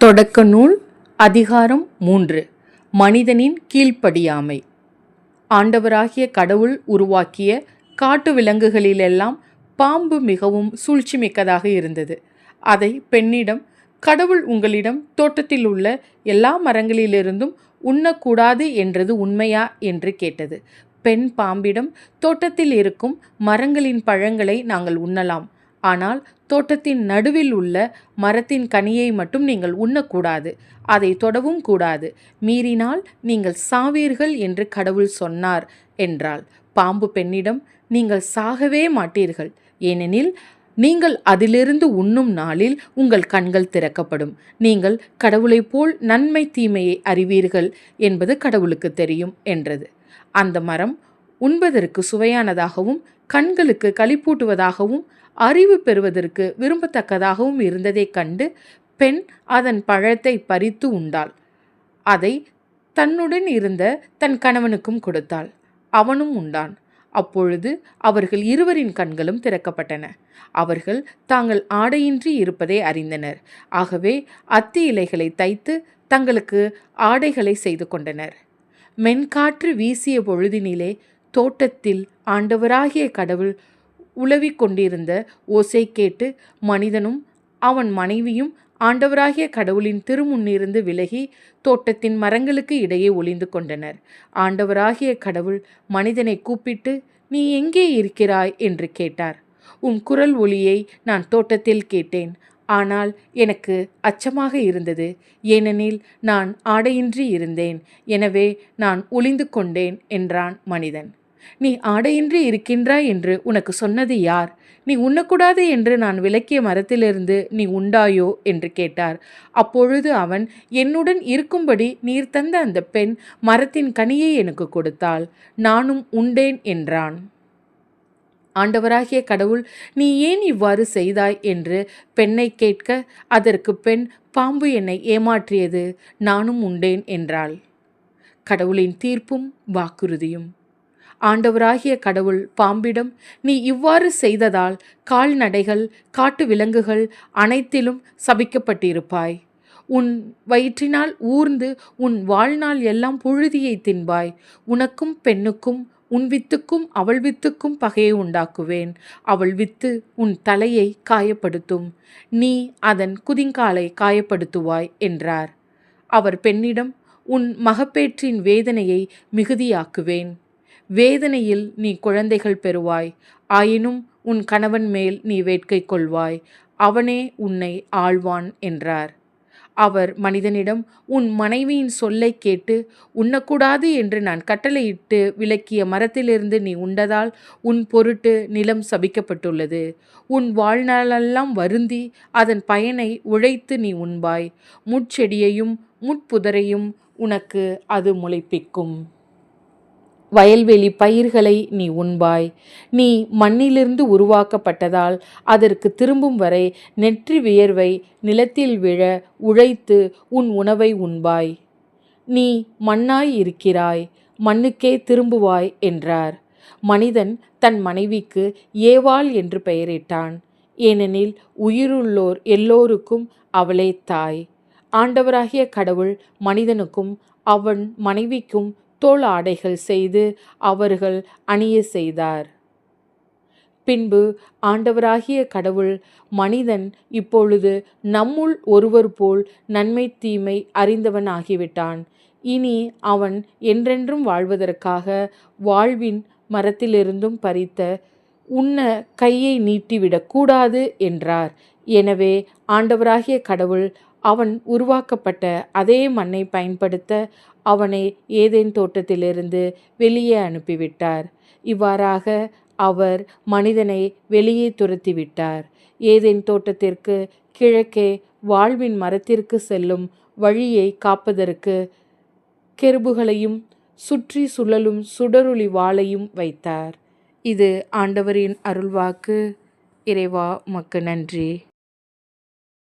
தொடக்க நூல் அதிகாரம் 3. மனிதனின் கீழ்ப்படியாமை. ஆண்டவராகிய கடவுள் உருவாக்கிய காட்டு விலங்குகளிலெல்லாம் பாம்பு மிகவும் சூழ்ச்சி மிக்கதாக இருந்தது. அதை பெண்ணிடம், கடவுள் உங்களிடம் தோட்டத்தில் உள்ள எல்லா மரங்களிலிருந்தும் உண்ணக்கூடாது என்றது உண்மையா என்று கேட்டது. பெண் பாம்பிடம், தோட்டத்தில் இருக்கும் மரங்களின் பழங்களை நாங்கள் உண்ணலாம், ஆனால் தோட்டத்தின் நடுவில் உள்ள மரத்தின் கனியை மட்டும் நீங்கள் உண்ணக்கூடாது, அதை தொடவும் கூடாது, மீறினால் நீங்கள் சாவீர்கள் என்று கடவுள் சொன்னார் என்றாள். பாம்பு பெண்ணிடம், நீங்கள் சாகவே மாட்டீர்கள், ஏனெனில் நீங்கள் அதிலிருந்து உண்ணும் நாளில் உங்கள் கண்கள் திறக்கப்படும், நீங்கள் கடவுளைப் போல் நன்மை தீமையை அறிவீர்கள் என்பது கடவுளுக்கு தெரியும் என்றது. அந்த மரம் உண்பதற்கு சுவையானதாகவும் கண்களுக்கு களிப்பூட்டுவதாகவும் அறிவு பெறுவதற்கு விரும்பத்தக்கதாகவும் இருந்ததைக் கண்டு பெண் அதன் பழத்தை பறித்து உண்டாள். அதை தன்னுடன் இருந்த தன் கணவனுக்கும் கொடுத்தாள். அவனும் உண்டான். அப்பொழுது அவர்கள் இருவரின் கண்களும் திறக்கப்பட்டன. அவர்கள் தாங்கள் ஆடையின்றி இருப்பதை அறிந்தனர். ஆகவே அத்தி இலைகளை தைத்து தங்களுக்கு ஆடைகளை செய்து கொண்டனர். மென்காற்று வீசிய பொழுதினிலே தோட்டத்தில் ஆண்டவராகிய கடவுள் உலவிக் கொண்டிருந்த ஓசை கேட்டு மனிதனும் அவன் மனைவியும் ஆண்டவராகிய கடவுளின் திருமுன்னிருந்து விலகி தோட்டத்தின் மரங்களுக்கு இடையே ஒளிந்து கொண்டனர். ஆண்டவராகிய கடவுள் மனிதனை கூப்பிட்டு, நீ எங்கே இருக்கிறாய் என்று கேட்டார். உன் குரல் ஒலியை நான் தோட்டத்தில் கேட்டேன், ஆனால் எனக்கு அச்சமாக இருந்தது, ஏனெனில் நான் ஆடையின்றி இருந்தேன், எனவே நான் ஒளிந்து கொண்டேன் என்றான் மனிதன். நீ ஆடையின்றி இருக்கின்றாய் என்று உனக்கு சொன்னது யார்? நீ உண்ணக்கூடாது என்று நான் விலக்கிய மரத்திலிருந்து நீ உண்டாயோ என்று கேட்டார். அப்பொழுது அவன், என்னுடன் இருக்கும்படி நீர் தந்த அந்த பெண் மரத்தின் கனியை எனக்கு கொடுத்தாள், நானும் உண்டேன் என்றான். ஆண்டவராகிய கடவுள், நீ ஏன் இவ்வாறு செய்தாய் என்று பெண்ணை கேட்க, அதற்கு பெண், பாம்பு என்னை ஏமாற்றியது, நானும் உண்டேன் என்றாள். கடவுளின் தீர்ப்பும் வாக்குறுதியும். ஆண்டவராகிய கடவுள் பாம்பிடம், நீ இவ்வாறு செய்ததால் கால்நடைகள், காட்டு விலங்குகள் அனைத்திலும் சபிக்கப்பட்டிருப்பாய். உன் வயிற்றினால் ஊர்ந்து உன் வாழ்நாள் எல்லாம் புழுதியை தின்பாய். உனக்கும் பெண்ணுக்கும், உன் வித்துக்கும் அவள் வித்துக்கும் பகையை உண்டாக்குவேன். அவள் வித்து உன் தலையை காயப்படுத்தும், நீ அதன் குதிங்காலை காயப்படுத்துவாய் என்றார். அவர் பெண்ணிடம், உன் மகப்பேற்றின் வேதனையை மிகுதியாக்குவேன். வேதனையில் நீ குழந்தைகள் பெறுவாய். ஆயினும் உன் கணவன் மேல் நீ வேட்கை கொள்வாய், அவனே உன்னை ஆள்வான் என்றார். அவர் மனிதனிடம், உன் மனைவியின் சொல்லை கேட்டு உண்ணக்கூடாது என்று நான் கட்டளையிட்டு விலக்கிய மரத்திலிருந்து நீ உண்டதால் உன் பொருட்டு நிலம் சபிக்கப்பட்டுள்ளது. உன் வாழ்நாளெல்லாம் வருந்தி அதன் பயனை உழைத்து நீ உண்பாய். முட்செடியையும் முட்புதரையும் உனக்கு அது முளைப்பிக்கும். வயல்வெளி பயிர்களை நீ உண்பாய். நீ மண்ணிலிருந்து உருவாக்கப்பட்டதால் அதற்கு திரும்பும் வரை நெற்றி வியர்வை நிலத்தில் விழ உழைத்து உன் உணவை உண்பாய். நீ மண்ணாய் இருக்கிறாய், மண்ணுக்கே திரும்புவாய் என்றார். மனிதன் தன் மனைவிக்கு ஏவாள் என்று பெயரிட்டான், ஏனெனில் உயிருள்ளோர் எல்லோருக்கும் அவளே தாய். ஆண்டவராகிய கடவுள் மனிதனுக்கும் அவன் மனைவிக்கும் தோல் ஆடைகள் செய்து அவர்கள் அணிய செய்தார். பின்பு ஆண்டவராகிய கடவுள், மனிதன் இப்பொழுது நம்முள் ஒருவர் போல் நன்மை தீமை அறிந்தவன் ஆகிவிட்டான். இனி அவன் என்றென்றும் வாழ்வதற்காக வாழ்வின் மரத்திலிருந்தும் பறித்த உண்ண கையை நீட்டிவிடக்கூடாது என்றார். எனவே ஆண்டவராகிய கடவுள் அவன் உருவாக்கப்பட்ட அதே மண்ணை பயன்படுத்த அவனை ஏதேன் தோட்டத்திலிருந்து வெளியே அனுப்பிவிட்டார். இவ்வாறாக அவர் மனிதனை வெளியே துரத்திவிட்டார். ஏதேன் தோட்டத்திற்கு கிழக்கே வாழ்வின் மரத்திற்கு செல்லும் வழியை காப்பதற்கு கெருபுகளையும் சுற்றி சுழலும் சுடரொளி வாளையும் வைத்தார். இது ஆண்டவரின் அருள்வாக்கு. இறைவா, உமக்கு நன்றி.